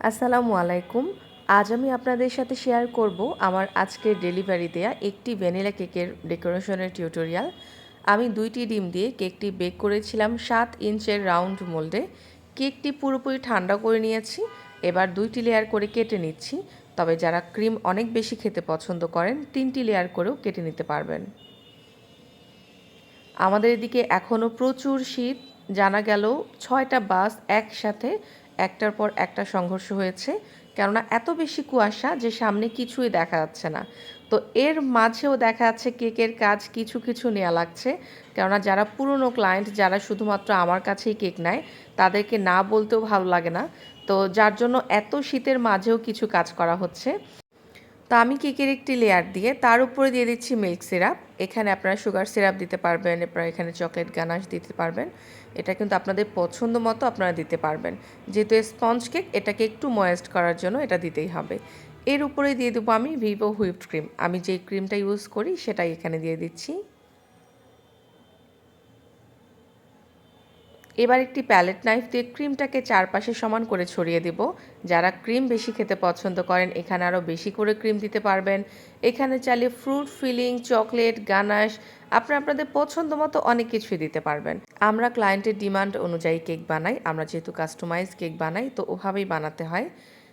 আসসালামু আলাইকুম। আজ আমি আপনাদের সাথে শেয়ার করব আমার আজকের ডেলিভারি দেয়া একটি ভ্যানিলা কেকের ডেকোরেশনের টিউটোরিয়াল। আমি 2টি ডিম দিয়ে কেকটি বেক করেছিলাম 7 ইঞ্চের রাউন্ড মোল্ডে। কেকটি পুরোপুরি ঠান্ডা করে নিয়েছি। এবার 2টি লেয়ার করে কেটে নিচ্ছি। তবে যারা ক্রিম অনেক বেশি খেতে পছন্দ করেন 3টি লেয়ার করেও কেটে নিতে পারবেন। আমাদের এদিকে এখনও প্রচুর শীত। জানা গেল 6টা বাস একসাথে একটার পর একটা সংঘর্ষ হয়েছে, কেননা এত বেশি কুয়াশা যে সামনে কিছুই দেখা যাচ্ছে না। তো এর মাঝেও দেখা যাচ্ছে কেকের কাজ কিছু কিছু নেওয়া লাগছে, কেননা যারা পুরনো ক্লায়েন্ট, যারা শুধুমাত্র আমার কাছেই কেক নেয়, তাদেরকে না বলতেও ভালো লাগে না। তো যার জন্য এত শীতের মাঝেও কিছু কাজ করা হচ্ছে। তো আমি কেকের একটি লেয়ার দিয়ে তার উপরে দিয়ে দিচ্ছি মিল্ক সিরাপ। এখানে আপনারা সুগার সিরাপ দিতে পারবেন, আপনারা এখানে চকলেট গানাশ দিতে পারবেন। এটা কিন্তু আপনাদের পছন্দ মতো আপনারা দিতে পারবেন। যেহেতু স্পঞ্জ কেক, এটাকে একটু ময়েস্ট করার জন্য এটা দিতেই হবে। এর উপরে দিয়ে দেবো আমি ভিভো হুইপড ক্রিম। আমি যেই ক্রিমটা ইউজ করি সেটাই এখানে দিয়ে দিচ্ছি। এবার একটি প্যালেট নাইফ দিয়ে ক্রিমটাকে চারপাশে সমান করে ছড়িয়ে দেব। যারা ক্রিম বেশি খেতে পছন্দ করেন এখানে আরও বেশি করে ক্রিম দিতে পারবেন। এখানে চাইলে ফ্রুট ফিলিং, চকলেট, গানাশ, আপনাদের পছন্দ মতো অনেক কিছুই দিতে পারবেন। আমরা ক্লায়েন্টের ডিমান্ড অনুযায়ী কেক বানাই। আমরা যেহেতু কাস্টমাইজ কেক বানাই, তো ওভাবেই বানাতে হয়।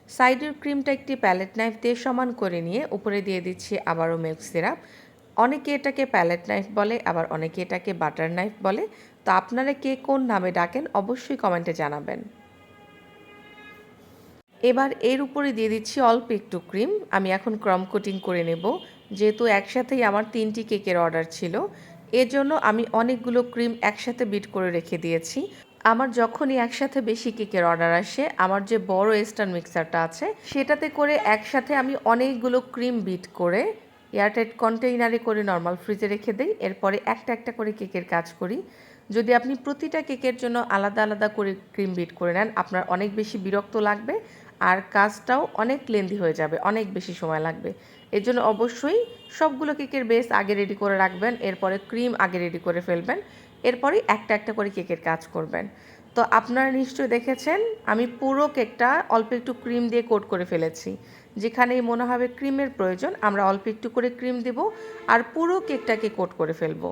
সাইডের ক্রিমটা একটি প্যালেট নাইফ দিয়ে সমান করে নিয়ে উপরে দিয়ে দিচ্ছি আবারও মিল্ক সিরাপ। অনেকে এটাকে প্যালেট নাইফ বলে, আবার অনেকে এটাকে বাটার নাইফ বলে। তো আপনারা কে কোন নামে ডাকেন অবশ্যই কমেন্টে জানাবেন। এবার এর উপরে দিয়ে দিচ্ছি অল্প একটু ক্রিম। আমি এখন ক্রাম কোটিং করে নেব। যেহেতু একসাথেই আমার 3টি কেকের অর্ডার ছিল, এর জন্য আমি অনেকগুলো ক্রিম একসাথে বিট করে রেখে দিয়েছি। আমার যখনই একসাথে বেশি কেকের অর্ডার আসে, আমার যে বড় স্ট্যান্ড মিক্সারটা আছে সেটাতে করে একসাথে আমি অনেকগুলো ক্রিম বিট করে এয়ারটাইট কন্টেইনারে করে নর্মাল ফ্রিজে রেখে দিই। এরপরে একটা একটা করে কেকের কাজ করি। যদি আপনি প্রতিটা কেকের জন্য আলাদা আলাদা করে ক্রিম বিট করে নেন, আপনার অনেক বেশি বিরক্ত লাগবে আর কাজটাও অনেক লেন্দি হয়ে যাবে, অনেক বেশি সময় লাগবে। এর জন্য অবশ্যই সবগুলো কেকের বেস আগে রেডি করে রাখবেন, এরপরে ক্রিম আগে রেডি করে ফেলবেন, এরপরেই একটা একটা করে কেকের কাজ করবেন। তো আপনারা নিশ্চয়ই দেখেছেন আমি পুরো কেকটা অল্প একটু ক্রিম দিয়ে কোট করে ফেলেছি। যেখানেই মনে হবে ক্রিমের প্রয়োজন আমরা অল্প একটু করে ক্রিম দেব আর পুরো কেকটাকে কোট করে ফেলবো।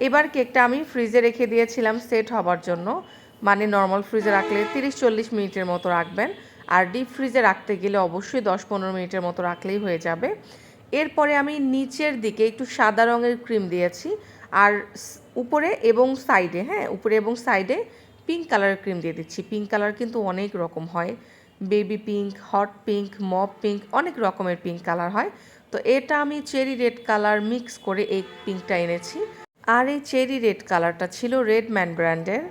এবার কেকটা আমি ফ্রিজে রেখে দিয়েছিলাম সেট হবার জন্য। মানে নর্মাল ফ্রিজে রাখলে 30-40 মিনিটের মতো রাখবেন, আর ডিপ ফ্রিজে রাখতে গেলে অবশ্যই 10-15 মিনিটের মতো রাখলেই হয়ে যাবে। এরপরে আমি নিচের দিকে একটু সাদা রঙের ক্রিম দিয়েছি, আর উপরে এবং সাইডে, উপরে এবং সাইডে পিঙ্ক কালারের ক্রিম দিয়ে দিচ্ছি। পিঙ্ক কালার কিন্তু অনেক রকম হয়, baby pink, hot pink, mop pink, অনেক রকমের পিঙ্ক কালার হয়। তো এটা আমি চেরি রেড কালার মিক্স করে এই পিঙ্কটা এনেছি। আর এই চেরি রেড কালারটা ছিল রেডম্যান ব্র্যান্ডের।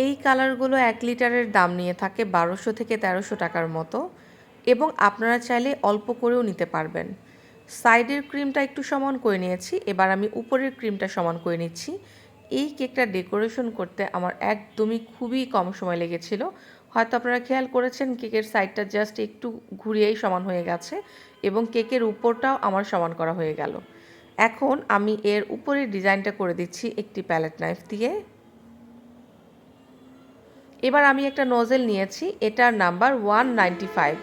এই কালারগুলো 1 লিটারের দাম নিয়ে থাকে 1200 থেকে 1300 টাকার মতো, এবং আপনারা চাইলে অল্প করেও নিতে পারবেন। সাইডের ক্রিমটা একটু সমান করে নিয়েছি, এবার আমি উপরের ক্রিমটা সমান করে নিচ্ছি। এই কেকটা ডেকোরেশন করতে আমার একদমই খুবই কম সময় লেগেছিল। হয়তো আপনারা খেয়াল করেছেন কেকের সাইডটা জাস্ট একটু ঘুরিয়েই সমান হয়ে গেছে, এবং কেকের উপরটাও আমার সমান করা হয়ে গেল। এখন আমি এর উপরের ডিজাইনটা করে দিচ্ছি একটি প্যালেট নাইফ দিয়ে। এবার আমি একটা নোজেল নিয়েছি, এটার নাম্বার 195।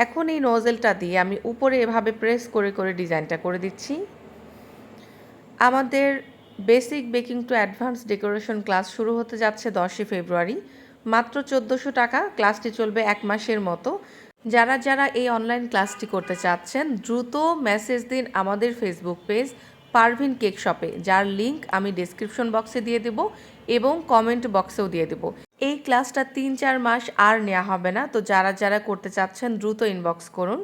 এখন এই নোজেলটা দিয়ে আমি উপরে এভাবে প্রেস করে করে ডিজাইনটা করে দিচ্ছি। আমাদের basic baking to advance decoration class শুরু হতে যাচ্ছে 10 ফেব্রুয়ারি। মাত্র 1400 টাকা, ক্লাসটি চলবে 1 মাসের মতো। যারা যারা এই অনলাইন ক্লাসটি করতে চাচ্ছেন দ্রুত মেসেজ দিন আমাদের ফেসবুক পেজ পারভিন কেক শপে, যার লিংক আমি ডেসক্রিপশন বক্সে দিয়ে দেব এবং কমেন্ট বক্সেও দিয়ে দেব। এই ক্লাসটা 3-4 মাস আর নেওয়া হবে না। তো যারা যারা করতে চাচ্ছেন দ্রুত ইনবক্স করুন।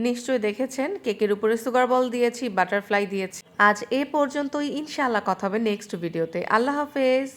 নিশ্চয়ই দেখেছেন কেকের উপরে সুগার বল দিয়েছি, বাটারফ্লাই দিয়েছি। আজ এ পর্যন্তই, ইনশাআল্লাহ কথা হবে নেক্সট ভিডিওতে। আল্লাহ হাফেজ।